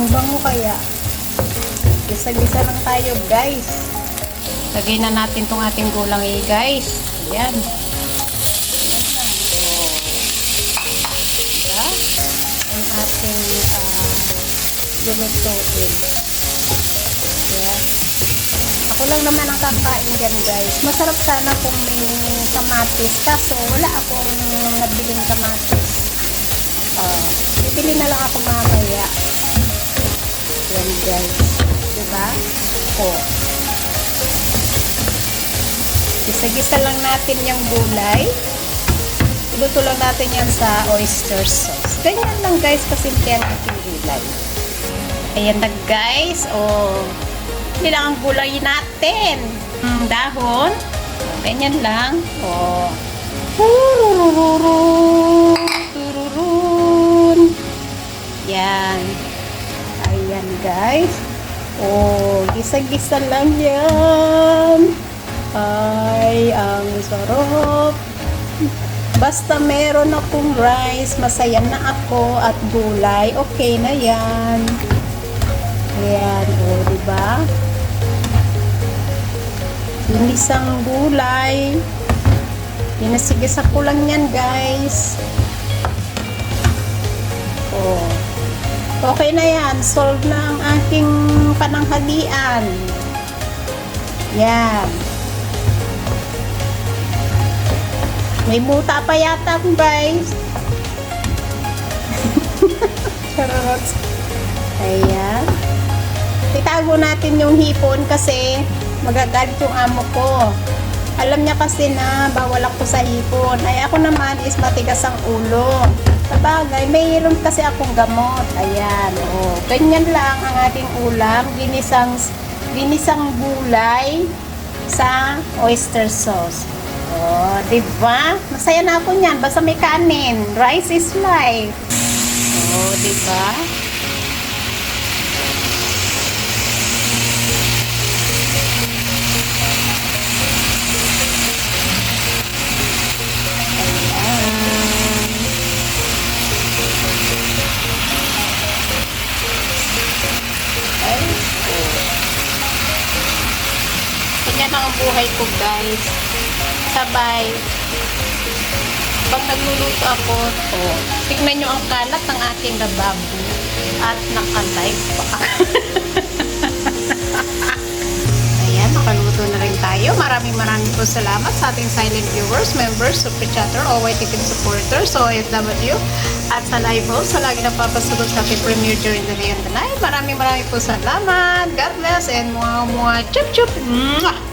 Ang bango kaya. Gisa-gisa lang tayo, guys. Lagay na natin tong ating gulang guys. Ayan. Ayan na. Oh. Diba? Ang ating lulutuin. Ayan. Ako lang naman ang kakain dyan, guys. Masarap sana kung may kamatis. Kaso, wala akong nabiling kamatis. Bibili na lang ako mamaya. Ayan, guys. Diba? Oh. Gisa-gisa lang natin yung gulay. Iluto lang natin yan sa oyster sauce. Ganyan lang, guys, kasimple ang ating gulay. Ayan na, guys. Oh. Hindi lang ang gulay natin. Dahon. Ganyan lang. Oh. Tururun. Yan. Ayan, guys. Oh, gisa-gisa lang yan. Ay, ang sarap. Basta meron akong rice, masaya na ako at gulay, okay na yan. Ayan, o, diba? Ginisang gulay. Pinasigisa ko lang yan, guys. O, okay na yan. Solve na ang aking pananghalian. Yan. May muta pa yata, guys. Charot. Ayan. Itago natin yung hipon kasi magagalit yung amo ko. Alam niya kasi na bawal ako sa hipon. Ay ako naman is matigas ang ulo. Sabagay, mayroon kasi akong gamot. Ayan. Oh, ganyan lang ang ating ulam. Ginisang gulay sa oyster sauce. Oh, diba? Masaya na ako niyan. Basta may kanin. Rice is life. Oh, diba? Ayan. Ay, oh. Ganyan ang buhay ko, guys. Sabay. Pag nagluluto ako, oh, tignan nyo ang kalat ng aking lababo at naka-live pa. Ayan, nakaluto na rin tayo. Maraming po salamat sa ating silent viewers, members, super chatter, OYTV supporters, OFW, at sa live host, sa lagi napapasagot sa ating premiere during the day and the night. Maraming po salamat. God bless and muah muah chup chup. Mwah!